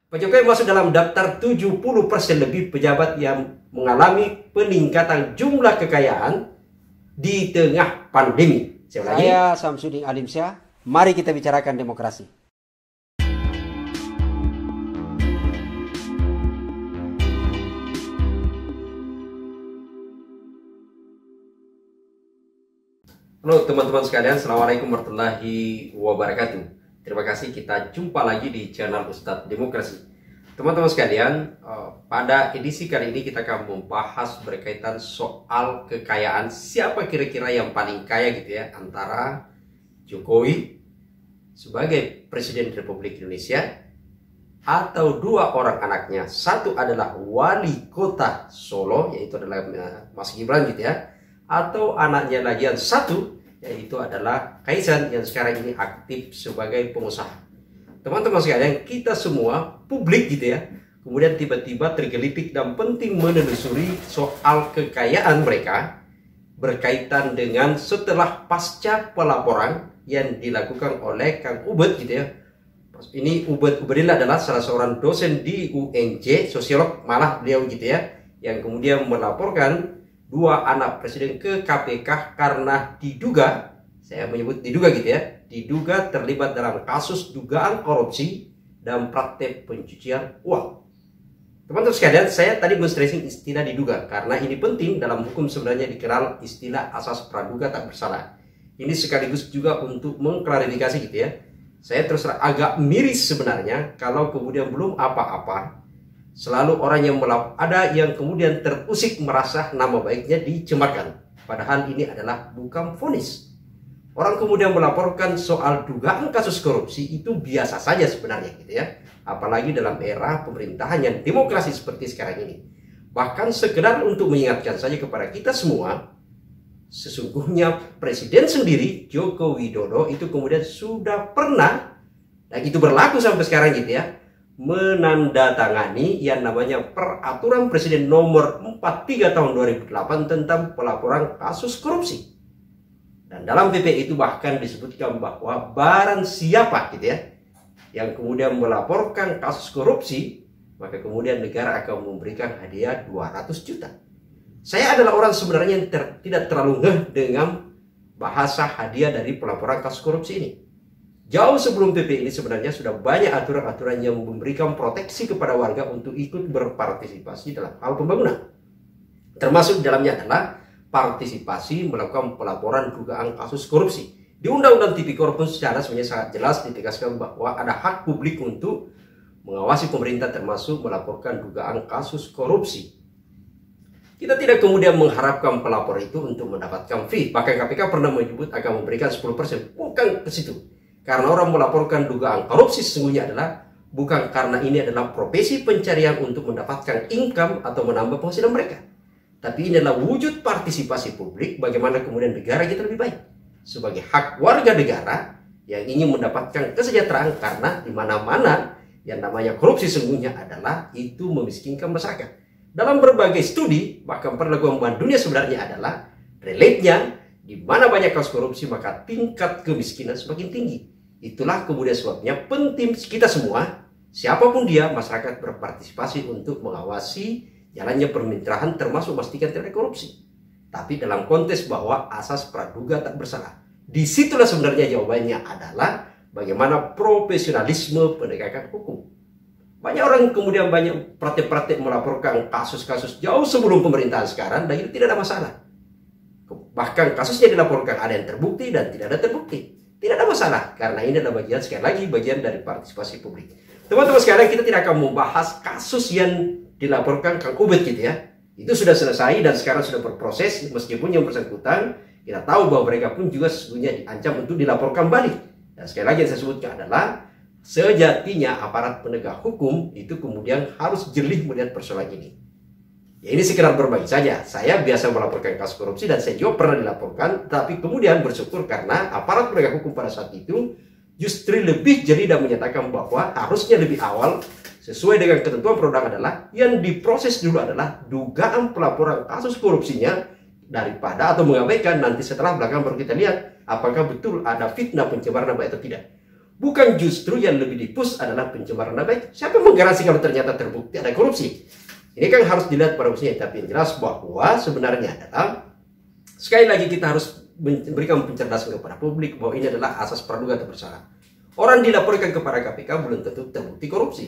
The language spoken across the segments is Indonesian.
Pak Jokowi masuk dalam daftar 70% lebih pejabat yang mengalami peningkatan jumlah kekayaan di tengah pandemi. Saya Samsudin Alimsyah, mari kita bicarakan demokrasi. Halo teman-teman sekalian, Assalamualaikum warahmatullahi wabarakatuh. Terima kasih, kita jumpa lagi di channel Ustadz Demokrasi. Teman-teman sekalian, pada edisi kali ini kita akan membahas berkaitan soal kekayaan. Siapa kira-kira yang paling kaya gitu ya, antara Jokowi sebagai Presiden Republik Indonesia atau dua orang anaknya. Satu adalah wali kota Solo, yaitu adalah Mas Gibran gitu ya, atau anaknya lagi yang satu, yaitu adalah Kaisang yang sekarang ini aktif sebagai pengusaha. Teman-teman sekalian, kita semua publik gitu ya, kemudian tiba-tiba tergelipik dan penting menelusuri soal kekayaan mereka berkaitan dengan setelah pasca pelaporan yang dilakukan oleh Kang Ubed gitu ya. Ini Ubed Ubedillah adalah salah seorang dosen di UNJ, sosiolog malah beliau gitu ya, yang kemudian melaporkan dua anak presiden ke KPK karena diduga, saya menyebut diduga gitu ya, diduga terlibat dalam kasus dugaan korupsi dan praktek pencucian uang. Teman-teman sekalian, saya tadi men-stressing istilah diduga karena ini penting. Dalam hukum sebenarnya dikenal istilah asas praduga tak bersalah. Ini sekaligus juga untuk mengklarifikasi gitu ya. Saya terus terang agak miris sebenarnya kalau kemudian belum apa-apa selalu orang yang ada yang kemudian terusik merasa nama baiknya dicemarkan. Padahal ini adalah bukan vonis. Orang kemudian melaporkan soal dugaan kasus korupsi itu biasa saja sebenarnya gitu ya. Apalagi dalam era pemerintahan yang demokrasi seperti sekarang ini. Bahkan sekedar untuk mengingatkan saja kepada kita semua, sesungguhnya Presiden sendiri Joko Widodo itu kemudian sudah pernah, dan itu berlaku sampai sekarang gitu ya, menandatangani yang namanya Peraturan Presiden Nomor 43 Tahun 2008 tentang pelaporan kasus korupsi. Dan dalam PP itu bahkan disebutkan bahwa barang siapa gitu ya yang kemudian melaporkan kasus korupsi, maka kemudian negara akan memberikan hadiah 200 juta. Saya adalah orang sebenarnya yang tidak terlalu ngeh dengan bahasa hadiah dari pelaporan kasus korupsi ini. Jauh sebelum PP ini sebenarnya sudah banyak aturan-aturan yang memberikan proteksi kepada warga untuk ikut berpartisipasi dalam hal pembangunan. Termasuk dalamnya adalah partisipasi melakukan pelaporan dugaan kasus korupsi. Di Undang-Undang Tipikor pun secara sebenarnya sangat jelas ditegaskan bahwa ada hak publik untuk mengawasi pemerintah termasuk melaporkan dugaan kasus korupsi. Kita tidak kemudian mengharapkan pelapor itu untuk mendapatkan fee. Bahkan KPK pernah menyebut akan memberikan 10%. Bukan ke situ. Karena orang melaporkan dugaan korupsi sesungguhnya adalah bukan karena ini adalah profesi pencarian untuk mendapatkan income atau menambah penghasilan mereka. Tapi ini adalah wujud partisipasi publik bagaimana kemudian negara kita lebih baik. Sebagai hak warga negara yang ingin mendapatkan kesejahteraan, karena di mana-mana yang namanya korupsi sesungguhnya adalah itu memiskinkan masyarakat. Dalam berbagai studi, bahkan penelitian Bank Dunia sebenarnya adalah relate-nya di mana banyak kasus korupsi maka tingkat kemiskinan semakin tinggi. Itulah kemudian sebabnya penting kita semua, siapapun dia, masyarakat berpartisipasi untuk mengawasi jalannya pemerintahan termasuk memastikan tidak korupsi. Tapi dalam konteks bahwa asas praduga tak bersalah. Disitulah sebenarnya jawabannya adalah bagaimana profesionalisme penegakan hukum. Banyak orang kemudian banyak praktek-praktek melaporkan kasus-kasus jauh sebelum pemerintahan sekarang dan itu tidak ada masalah. Bahkan kasusnya dilaporkan ada yang terbukti dan tidak ada terbukti. Tidak ada masalah, karena ini adalah bagian, sekali lagi, bagian dari partisipasi publik. Teman-teman sekalian, kita tidak akan membahas kasus yang dilaporkan Kang Ubed gitu ya. Itu sudah selesai dan sekarang sudah berproses, meskipun yang bersangkutan, kita tahu bahwa mereka pun juga sesungguhnya diancam untuk dilaporkan balik. Dan sekali lagi yang saya sebutkan adalah, sejatinya aparat penegak hukum itu kemudian harus jeli melihat persoalan ini. Ya ini sekedar berbagi saja. Saya biasa melaporkan kasus korupsi dan saya juga pernah dilaporkan. Tapi kemudian bersyukur karena aparat penegak hukum pada saat itu justru lebih jeli dan menyatakan bahwa harusnya lebih awal sesuai dengan ketentuan perundang adalah yang diproses dulu adalah dugaan pelaporan kasus korupsinya daripada atau mengabaikan nanti setelah belakang baru kita lihat apakah betul ada fitnah pencemaran nama atau tidak. Bukan justru yang lebih dipus adalah pencemaran nama baik. Siapa menggaransi kalau ternyata terbukti ada korupsi? Ini kan harus dilihat pada posisinya. Tapi yang jelas bahwa sebenarnya adalah sekali lagi kita harus memberikan pencerdasan kepada publik bahwa ini adalah asas praduga tak bersalah. Orang dilaporkan kepada KPK belum tentu terbukti korupsi.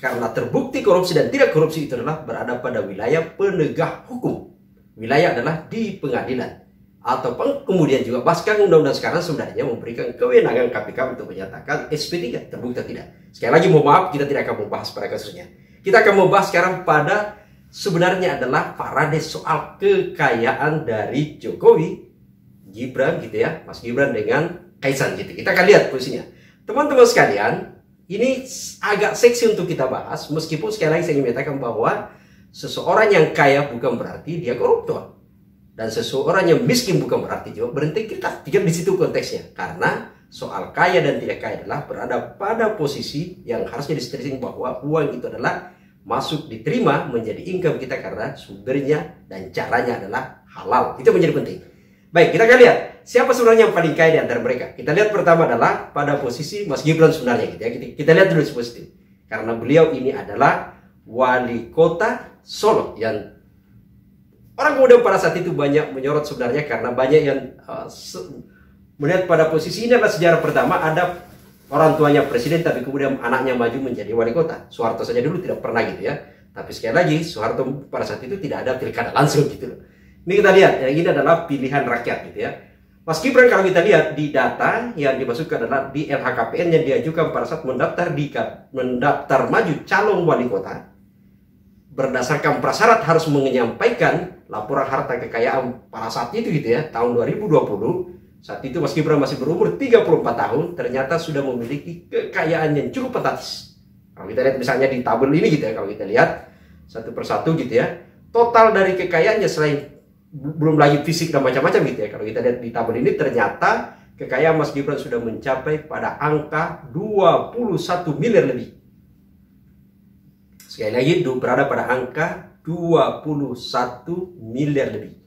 Karena terbukti korupsi dan tidak korupsi itu adalah berada pada wilayah penegak hukum. Wilayah adalah di pengadilan. Ataupun kemudian juga bahkan undang-undang sekarang sebenarnya memberikan kewenangan KPK untuk menyatakan SP3 terbukti tidak. Sekali lagi mohon maaf, kita tidak akan membahas pada kasusnya. Kita akan membahas sekarang pada sebenarnya adalah parade soal kekayaan dari Jokowi, Gibran gitu ya, Mas Gibran dengan Kaisang gitu. Kita akan lihat posisinya. Teman-teman sekalian, ini agak seksi untuk kita bahas, meskipun sekali lagi saya ingin menyatakan bahwa seseorang yang kaya bukan berarti dia koruptor. Dan seseorang yang miskin bukan berarti juga berintegritas. Tidak di situ konteksnya. Karena soal kaya dan tidak kaya adalah berada pada posisi yang harusnya distressing bahwa uang itu adalah masuk diterima menjadi income kita karena sumbernya dan caranya adalah halal. Itu menjadi penting. Baik, kita akan lihat siapa sebenarnya yang paling kaya di antara mereka. Kita lihat pertama adalah pada posisi Mas Gibran sebenarnya gitu ya. Kita lihat dulu posisi. Karena beliau ini adalah wali kota Solo yang orang kemudian pada saat itu banyak menyorot sebenarnya karena banyak yang melihat pada posisi ini adalah sejarah pertama ada orang tuanya presiden tapi kemudian anaknya maju menjadi wali kota. Soeharto saja dulu tidak pernah gitu ya. Tapi sekali lagi Soeharto pada saat itu tidak ada pilkada langsung gitu loh. Ini kita lihat, yang ini adalah pilihan rakyat gitu ya. Mas Gibran kalau kita lihat di data yang dimasukkan adalah di LHKPN yang diajukan pada saat mendaftar maju calon wali kota. Berdasarkan prasyarat harus menyampaikan laporan harta kekayaan pada saat itu gitu ya, tahun 2020. Saat itu Mas Gibran masih berumur 34 tahun, ternyata sudah memiliki kekayaan yang cukup fantastis. Kalau kita lihat misalnya di tabel ini gitu ya, kalau kita lihat satu persatu gitu ya, total dari kekayaannya selain belum lagi fisik dan macam-macam gitu ya. Kalau kita lihat di tabel ini ternyata kekayaan Mas Gibran sudah mencapai pada angka 21 miliar lebih. Sekali lagi berada pada angka 21 miliar lebih.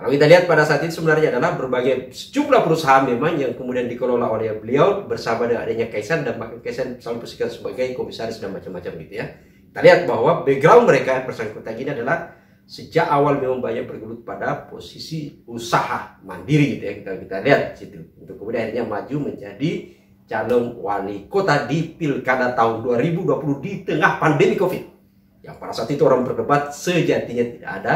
Kalau kita lihat pada saat itu sebenarnya adalah berbagai sejumlah perusahaan memang yang kemudian dikelola oleh beliau bersama dengan adanya Kaisang dan bahkan Kaisang selalu posisikan sebagai komisaris dan macam-macam gitu ya. Kita lihat bahwa background mereka bersangkutan ini adalah sejak awal memang banyak bergelut pada posisi usaha mandiri gitu ya. Kita lihat di situ. Untuk kemudian akhirnya maju menjadi calon wali kota di pilkada tahun 2020 di tengah pandemi Covid. Yang pada saat itu orang berdebat sejatinya tidak ada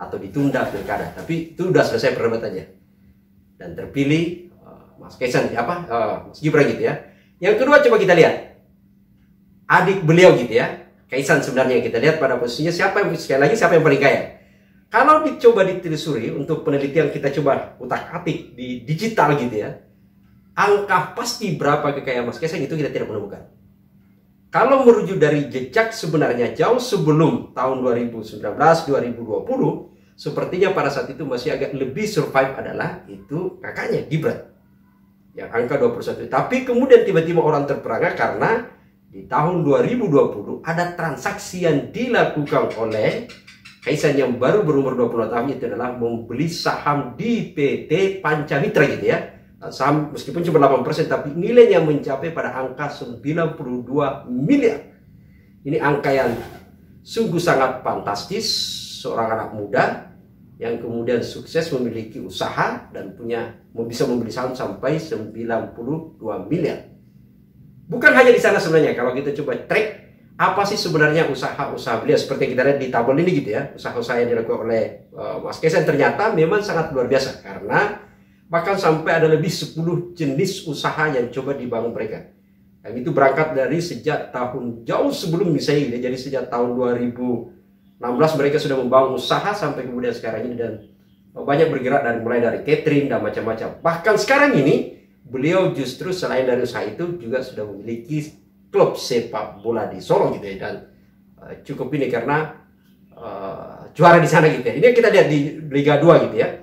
atau ditunda pilkada. Tapi itu sudah selesai perdebatannya. Dan terpilih Mas Kaisang Mas Gibran gitu ya. Yang kedua coba kita lihat adik beliau gitu ya. Kaisang sebenarnya kita lihat pada posisinya siapa yang paling kaya. Kalau dicoba ditelusuri untuk penelitian kita coba utak-atik di digital gitu ya. Angka pasti berapa kekayaan Mas Kaisang itu kita tidak menemukan. Kalau merujuk dari jejak sebenarnya jauh sebelum tahun 2019, 2020, sepertinya pada saat itu masih agak lebih survive adalah itu kakaknya Gibran. Yang angka 21. Tapi kemudian tiba-tiba orang terperangah karena di tahun 2020 ada transaksi yang dilakukan oleh Kaisang yang baru berumur 20 tahun itu adalah membeli saham di PT Pancamitra gitu ya. Saham meskipun cuma 8% tapi nilainya mencapai pada angka 92 miliar. Ini angka yang sungguh sangat fantastis seorang anak muda yang kemudian sukses memiliki usaha dan bisa membeli saham sampai 92 miliar. Bukan hanya di sana sebenarnya, kalau kita coba track apa sih sebenarnya usaha-usaha beliau seperti kita lihat di tabel ini gitu ya. Usaha-usaha yang dilakukan oleh Mas Kaisang ternyata memang sangat luar biasa karena bahkan sampai ada lebih 10 jenis usaha yang coba dibangun mereka. Dan itu berangkat dari sejak tahun jauh sebelum misalnya, jadi sejak tahun 2016 mereka sudah membangun usaha sampai kemudian sekarang ini dan banyak bergerak mulai dari catering dan macam-macam. Bahkan sekarang ini beliau justru selain dari usaha itu juga sudah memiliki klub sepak bola di Solo gitu ya, dan cukup ini karena juara di sana gitu ya. Ini yang kita lihat di Liga 2 gitu ya.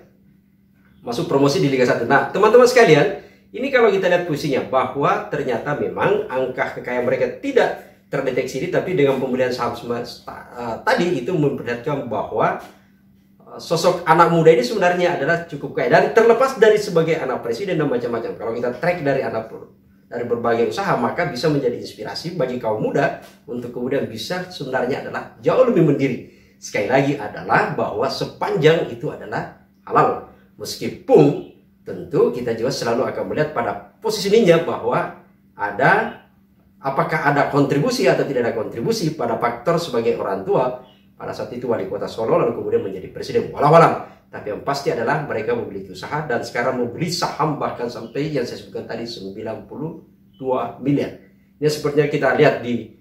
Masuk promosi di Liga 1. Nah, teman-teman sekalian, ini kalau kita lihat posisinya bahwa ternyata memang angka kekayaan mereka tidak terdeteksi ini, tapi dengan pembelian saham tadi itu memperlihatkan bahwa sosok anak muda ini sebenarnya adalah cukup kaya dan terlepas dari sebagai anak presiden dan macam-macam. Kalau kita track dari dari berbagai usaha, maka bisa menjadi inspirasi bagi kaum muda untuk kemudian bisa sebenarnya adalah jauh lebih mandiri. Sekali lagi adalah bahwa sepanjang itu adalah halal. Meskipun tentu kita juga selalu akan melihat pada posisinya bahwa apakah ada kontribusi atau tidak ada kontribusi pada faktor sebagai orang tua pada saat itu wali kota Solo lalu kemudian menjadi presiden. Walau tapi yang pasti adalah mereka memiliki usaha dan sekarang membeli saham bahkan sampai yang saya sebutkan tadi 92 miliar. Ini sepertinya kita lihat di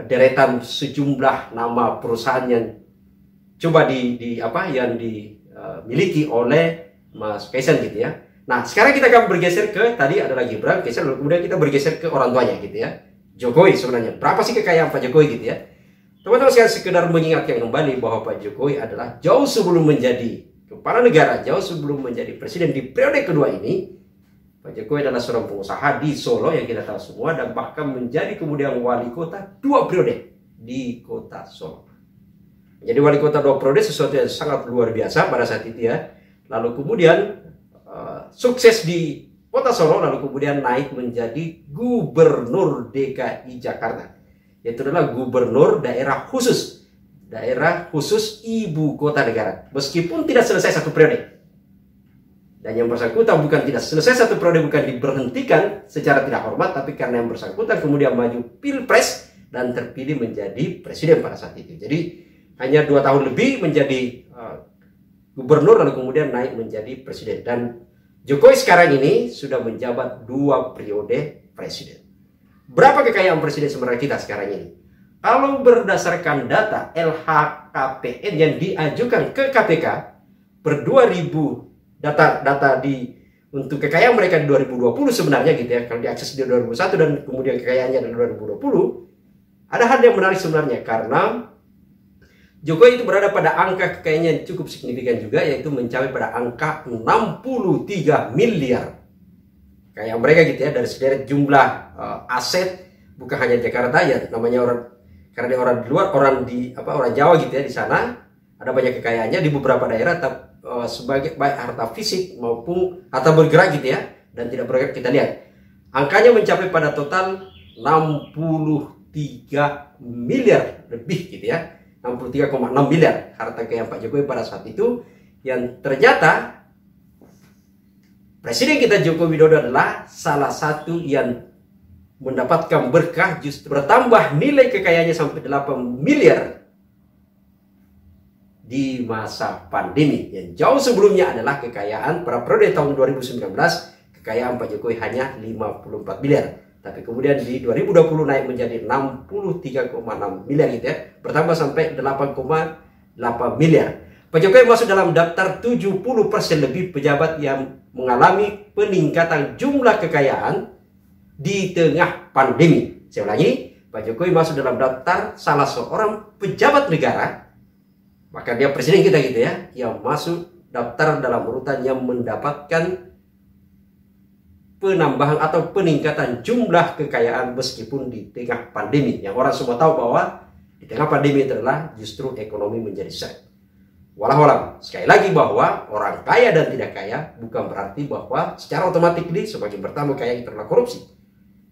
deretan sejumlah nama perusahaan yang coba yang dimiliki oleh Mas Kaisang gitu ya. Nah, sekarang kita akan bergeser ke tadi adalah Gibran, Kaisang, lalu kemudian kita bergeser ke orang tuanya gitu ya. Jokowi sebenarnya. Berapa sih kekayaan Pak Jokowi gitu ya? Teman-teman sekalian, sekedar mengingatkan kembali bahwa Pak Jokowi adalah jauh sebelum menjadi kepala negara, jauh sebelum menjadi presiden di periode kedua ini, Pak Jokowi adalah seorang pengusaha di Solo yang kita tahu semua dan bahkan menjadi kemudian wali kota 2 periode di kota Solo. Menjadi wali kota 2 periode sesuatu yang sangat luar biasa pada saat itu ya. Lalu kemudian sukses di kota Solo, lalu kemudian naik menjadi gubernur DKI Jakarta. Yaitu adalah gubernur daerah khusus ibu kota negara. Meskipun tidak selesai 1 periode. Dan yang bersangkutan bukan tidak selesai 1 periode, bukan diberhentikan secara tidak hormat, tapi karena yang bersangkutan kemudian maju pilpres dan terpilih menjadi presiden pada saat itu. Jadi hanya 2 tahun lebih menjadi gubernur lalu kemudian naik menjadi presiden. Dan Jokowi sekarang ini sudah menjabat 2 periode presiden. Berapa kekayaan presiden sebenarnya kita sekarang ini? Kalau berdasarkan data LHKPN yang diajukan ke KPK per 2000 data untuk kekayaan mereka di 2020 sebenarnya gitu ya, kalau diakses di 2001 dan kemudian kekayaannya di 2020, ada hal yang menarik sebenarnya karena Jokowi itu berada pada angka kekayaannya yang cukup signifikan juga, yaitu mencapai pada angka 63 miliar. Kayak mereka gitu ya, dari sederet jumlah aset, bukan hanya Jakarta ya, namanya orang, karena dia orang di luar, orang Jawa gitu ya, di sana ada banyak kekayaannya di beberapa daerah, sebagai baik harta fisik maupun harta bergerak gitu ya, dan tidak bergerak. Kita lihat angkanya mencapai pada total 63 miliar lebih gitu ya, 63,6 miliar harta kekayaan Pak Jokowi pada saat itu, yang ternyata Presiden kita Joko Widodo adalah salah satu yang mendapatkan berkah, justru bertambah nilai kekayaannya sampai 8 miliar di masa pandemi. Yang jauh sebelumnya adalah kekayaan pada periode tahun 2019, kekayaan Pak Jokowi hanya 54 miliar. Tapi kemudian di 2020 naik menjadi 63,6 miliar gitu ya, bertambah sampai 8,8 miliar. Pak Jokowi masuk dalam daftar 70% lebih pejabat yang mengalami peningkatan jumlah kekayaan di tengah pandemi. Saya ulangi, Pak Jokowi masuk dalam daftar salah seorang pejabat negara, maka dia presiden kita gitu ya, yang masuk daftar dalam urutan yang mendapatkan penambahan atau peningkatan jumlah kekayaan meskipun di tengah pandemi. Yang orang semua tahu bahwa di tengah pandemi adalah justru ekonomi menjadi set. Walau sekali lagi bahwa orang kaya dan tidak kaya bukan berarti bahwa secara otomatis sebagai pertama kaya itu adalah korupsi.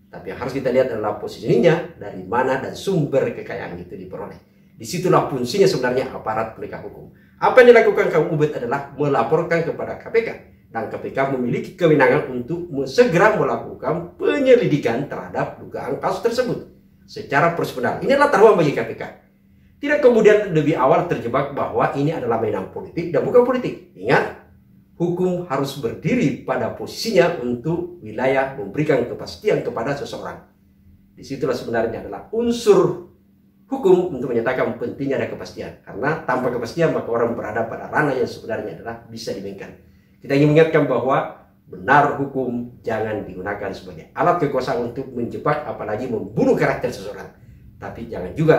Tapi yang harus kita lihat adalah posisinya, dari mana dan sumber kekayaan itu diperoleh. Disitulah fungsinya sebenarnya aparat penegak hukum. Apa yang dilakukan kaum Ubed adalah melaporkan kepada KPK. Dan KPK memiliki kewenangan untuk segera melakukan penyelidikan terhadap dugaan kasus tersebut secara prosedural. Ini adalah taruhan bagi KPK. Tidak kemudian lebih awal terjebak bahwa ini adalah mainan politik dan bukan politik. Ingat, hukum harus berdiri pada posisinya untuk wilayah memberikan kepastian kepada seseorang. Disitulah sebenarnya adalah unsur hukum untuk menyatakan pentingnya ada kepastian. Karena tanpa kepastian maka orang berada pada ranah yang sebenarnya adalah bisa dimainkan. Kita ingin mengingatkan bahwa benar hukum jangan digunakan sebagai alat kekuasaan untuk menjebak apalagi membunuh karakter seseorang. Tapi jangan juga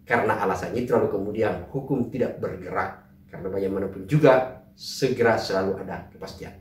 karena alasan itu lalu kemudian hukum tidak bergerak. Karena bagaimanapun juga segera selalu ada kepastian.